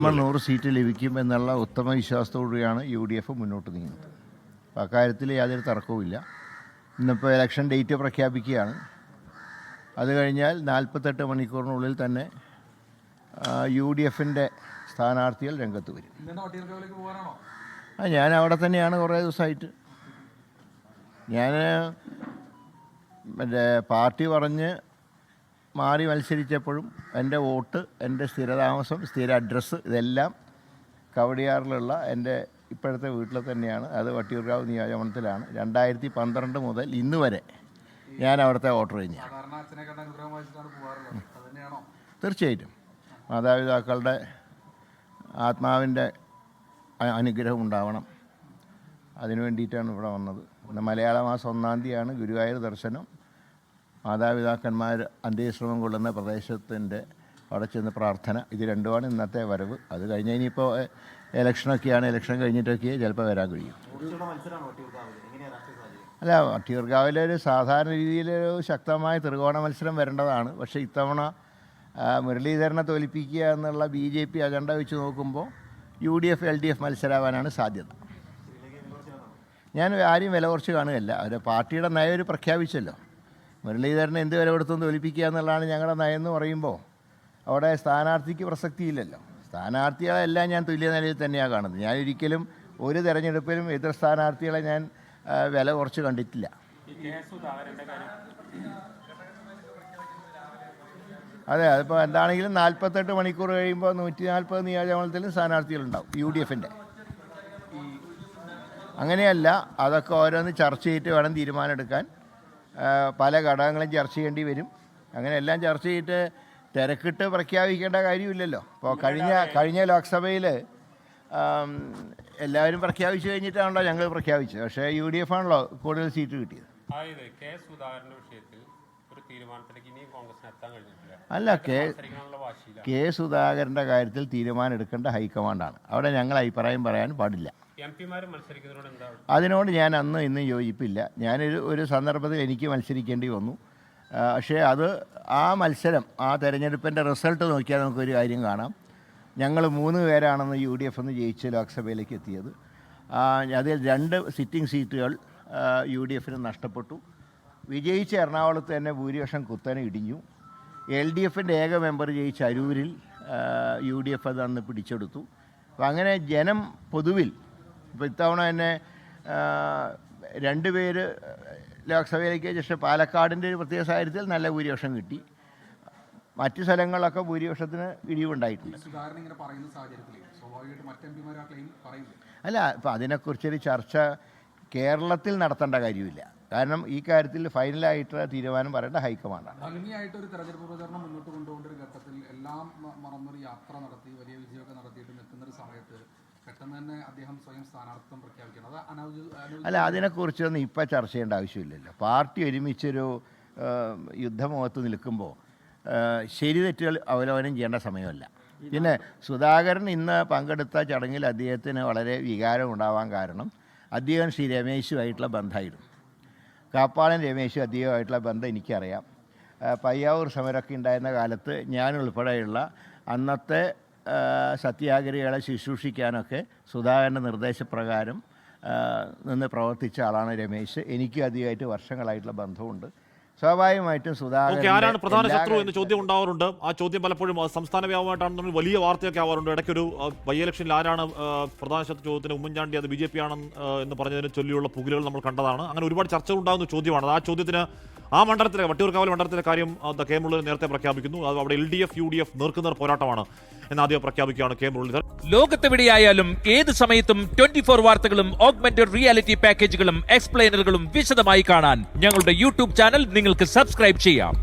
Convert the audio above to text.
100 seat ലഭിക്കും എന്നുള്ള ഉത്തമ വിശ്വാസത്തോടുകൂടിയാണ് UDF മുന്നോട്ട് നീങ്ങുന്നത്. അപ്പോൾ അക്കാര്യത്തിൽ യാതൊരു തർക്കവുമില്ല. ഇന്നിപ്പോൾ ഇലക്ഷൻ ഡേറ്റ് പ്രഖ്യാപിക്കുകയാണ്. അത് കഴിഞ്ഞാൽ 48 മണിക്കൂറിനുള്ളിൽ തന്നെ UDFൻ്റെ സ്ഥാനാർത്ഥികൾ രംഗത്ത് വരും. ഞാൻ അവിടെ തന്നെയാണ് കുറേ ദിവസമായിട്ട്. ഞാൻ മറ്റേ പാർട്ടി പറഞ്ഞ് മാറി മത്സരിച്ചപ്പോഴും എൻ്റെ വോട്ട്, എൻ്റെ സ്ഥിരതാമസം, സ്ഥിര അഡ്രസ്സ് ഇതെല്ലാം കവടിയാറിലുള്ള എൻ്റെ ഇപ്പോഴത്തെ വീട്ടിൽ തന്നെയാണ്. അത് വട്ടിയൂർക്കാവ് നിയോജകമണ്ഡലത്തിലാണ്. 2012 മുതൽ ഇന്ന് വരെ ഞാൻ അവിടുത്തെ വോട്ടർ കഴിഞ്ഞാണ്. തീർച്ചയായിട്ടും മാതാപിതാക്കളുടെ ആത്മാവിൻ്റെ അനുഗ്രഹം ഉണ്ടാവണം. അതിനു വേണ്ടിയിട്ടാണ് ഇവിടെ വന്നത്. പിന്നെ മലയാള മാസം 1-ാം തീയതിയാണ് ഗുരുവായൂർ ദർശനം. മാതാപിതാക്കന്മാർ അന്ത്യവിശ്രമം കൊള്ളുന്ന പ്രദേശത്തിൻ്റെ അവിടെ ചെന്ന് പ്രാർത്ഥന, ഇത് രണ്ടുമാണ് ഇന്നത്തെ വരവ്. അത് കഴിഞ്ഞ് ഇനിയിപ്പോൾ ഇലക്ഷനൊക്കെയാണ്. ഇലക്ഷൻ കഴിഞ്ഞിട്ടൊക്കെ ചിലപ്പോൾ വരാൻ കഴിയും. അല്ല, വട്ടിയൂർക്കാവിലെ ഒരു സാധാരണ രീതിയിലൊരു ശക്തമായ ത്രികോണ മത്സരം വരേണ്ടതാണ്. പക്ഷേ ഇത്തവണ മുരളീധരനെ തോൽപ്പിക്കുക എന്നുള്ള BJP അജണ്ട വെച്ച് നോക്കുമ്പോൾ UDF LDF മത്സരമാവാനാണ് സാധ്യത. ഞാൻ ആരും വില കുറച്ച് കാണുകയല്ല. അവർ പാർട്ടിയുടെ നയം പ്രഖ്യാപിച്ചല്ലോ. മുരളീധരനെ എന്ത് വില കൊടുത്തും തോൽപ്പിക്കുക എന്നുള്ളതാണ് ഞങ്ങളുടെ നയം എന്ന് പറയുമ്പോൾ അവിടെ സ്ഥാനാർത്ഥിക്ക് പ്രസക്തിയില്ലല്ലോ. സ്ഥാനാർത്ഥികളെല്ലാം ഞാൻ തുല്യ നിലയിൽ തന്നെയാണ് കാണുന്നത്. ഞാൻ ഒരിക്കലും ഒരു തെരഞ്ഞെടുപ്പിലും എതിർ സ്ഥാനാർത്ഥികളെ ഞാൻ വില കുറച്ച് കണ്ടിട്ടില്ല. അതെ, അതിപ്പോൾ എന്താണെങ്കിലും 48 മണിക്കൂർ കഴിയുമ്പോൾ 140 നിയോജകമണ്ഡലത്തിലും സ്ഥാനാർത്ഥികളുണ്ടാവും UDFൻ്റെ. അങ്ങനെയല്ല, അതൊക്കെ ഓരോന്ന് ചർച്ച ചെയ്തിട്ട് വേണം തീരുമാനമെടുക്കാൻ. പല ഘടകങ്ങളും ചർച്ച ചെയ്യേണ്ടി വരും. അങ്ങനെ എല്ലാം ചർച്ച ചെയ്തിട്ട് തിരക്കിട്ട് പ്രഖ്യാപിക്കേണ്ട കാര്യമില്ലല്ലോ. ഇപ്പോൾ കഴിഞ്ഞ ലോക്സഭയിൽ എല്ലാവരും പ്രഖ്യാപിച്ചു കഴിഞ്ഞിട്ടാണല്ലോ ഞങ്ങൾ പ്രഖ്യാപിച്ചത്. പക്ഷേ UDF ആണല്ലോ കൂടുതൽ സീറ്റ് കിട്ടിയത്. അല്ല, കെ സുധാകരൻ്റെ കാര്യത്തിൽ തീരുമാനം എടുക്കേണ്ട ഹൈക്കമാൻഡാണ്. അവിടെ ഞങ്ങൾ അഭിപ്രായം പറയാൻ പാടില്ല. അതിനോട് ഞാൻ അന്ന് ഇന്നും യോജിപ്പില്ല. ഞാനൊരു സന്ദർഭത്തിൽ എനിക്ക് മത്സരിക്കേണ്ടി വന്നു. പക്ഷേ ആ മത്സരം, ആ തെരഞ്ഞെടുപ്പിൻ്റെ റിസൾട്ട് നോക്കിയാൽ നമുക്കൊരു കാര്യം കാണാം. ഞങ്ങൾ 3 പേരാണെന്ന് UDF ജയിച്ച് ലോക്സഭയിലേക്ക് എത്തിയത്. അതിൽ 2 സിറ്റിംഗ് സീറ്റുകൾ UDFന് നഷ്ടപ്പെട്ടു. വിജയിച്ച എറണാകുളത്ത് തന്നെ ഭൂരിപക്ഷം കുത്തനെ ഇടിഞ്ഞു. LDFൻ്റെ ഏക മെമ്പർ ജയിച്ച അരൂരിൽ UDF അത് അന്ന് പിടിച്ചെടുത്തു. അപ്പോൾ അങ്ങനെ ജനം പൊതുവിൽ ഇപ്പോൾ ഇത്തവണ തന്നെ 2 പേര് ലോക്സഭയിലേക്ക്. പക്ഷേ പാലക്കാടിൻ്റെ ഒരു പ്രത്യേക സാഹചര്യത്തിൽ നല്ല ഭൂരിപക്ഷം കിട്ടി. മറ്റു സ്ഥലങ്ങളിലൊക്കെ ഭൂരിപക്ഷത്തിന് ഇടിവുണ്ടായിട്ടുണ്ട്. അല്ല, ഇപ്പോൾ അതിനെക്കുറിച്ചൊരു ചർച്ച കേരളത്തിൽ നടത്തേണ്ട കാര്യമില്ല. കാരണം ഈ കാര്യത്തിൽ ഫൈനലായിട്ട് തീരുമാനം പറയേണ്ട ഹൈക്കമാൻഡാണ്. ഭംഗിയായിട്ടൊരു തെരഞ്ഞെടുപ്പ് പ്രചരണം മുന്നോട്ട് കൊണ്ടുപോകേണ്ട ഒരു ഘട്ടത്തിൽ എല്ലാം മറന്നൊരു യാത്ര നടത്തി വലിയ വിജയമൊക്കെ നടത്തിയിട്ട് നിൽക്കുന്നൊരു സമയത്ത് പെട്ടെന്ന് തന്നെ അദ്ദേഹം സ്വയം സ്ഥാനാർത്ഥിത്വം പ്രഖ്യാപിക്കണം. അല്ല, അതിനെക്കുറിച്ചൊന്നും ഇപ്പം ചർച്ച ചെയ്യേണ്ട ആവശ്യമില്ലല്ലോ. പാർട്ടി ഒരുമിച്ചൊരു യുദ്ധമുഖത്ത് നിൽക്കുമ്പോൾ ശരി തെറ്റുകൾ അവലോകനം ചെയ്യേണ്ട സമയമല്ല. പിന്നെ സുധാകരൻ ഇന്ന് പങ്കെടുത്ത ചടങ്ങിൽ അദ്ദേഹത്തിന് വളരെ വികാരം ഉണ്ടാവാൻ കാരണം അദ്ദേഹം ശ്രീ രമേശുമായിട്ടുള്ള ബന്ധമായിരുന്നു. കാപ്പാളൻ രമേശും അദ്ദേഹമായിട്ടുള്ള ബന്ധം എനിക്കറിയാം. പയ്യാവൂർ സമരമൊക്കെ ഉണ്ടായിരുന്ന കാലത്ത് ഞാനുൾപ്പെടെയുള്ള അന്നത്തെ സത്യാഗ്രഹികളെ ശുശ്രൂഷിക്കാനൊക്കെ സുധാകരൻ്റെ നിർദ്ദേശപ്രകാരം നിന്ന് പ്രവർത്തിച്ച ആളാണ് രമേശ്. എനിക്ക് അദ്ദേഹമായിട്ട് വർഷങ്ങളായിട്ടുള്ള ബന്ധമുണ്ട്. സ്വാഭാവികമായിട്ടും ആരാണ് പ്രധാന ശത്രു എന്ന ചോദ്യം ഉണ്ടാവാറുണ്ട്. ആ ചോദ്യം പലപ്പോഴും സംസ്ഥാന വ്യാപകമായിട്ടാണെന്ന് വലിയ വാർത്തയൊക്കെ ആവാറുണ്ട്. ഇടയ്ക്കൊരു ബൈ ഇലക്ഷനിൽ ആരാണ് പ്രധാന ശത്രു ചോദ്യത്തിന് ഉമ്മൻചാണ്ടി, അത് BJP ആണ് എന്ന് പറഞ്ഞതിന് ചൊല്ലിയുള്ള പുകലുകൾ നമ്മൾ കണ്ടതാണ്. അങ്ങനെ ഒരുപാട് ചർച്ചകൾ ഉണ്ടാകുന്ന ചോദ്യമാണ്. ആ ചോദ്യത്തിന് ആ മണ്ഡലത്തിലെ വട്ടിയൂർക്കാവിലെ മണ്ഡലത്തിലെ കാര്യം കെ മുരളീധരൻ നേരത്തെ പ്രഖ്യാപിക്കുന്നു. അത് അവിടെ LDF UDF നേർക്കുനേർ പോരാട്ടമാണ് എന്നാദ്യം പ്രഖ്യാപിക്കുകയാണ് കെ മുരളീധരൻ. ലോകത്തെവിടെയായാലും ഏത് സമയത്തും 24 വാർത്തകളും ഓഗ്മെന്റഡ് റിയാലിറ്റി പാക്കേജുകളും എക്സ്പ്ലെയിനറുകളും വിശദമായി കാണാൻ ഞങ്ങളുടെ YouTube ചാനൽ നിങ്ങൾക്ക് സബ്സ്ക്രൈബ് ചെയ്യാം.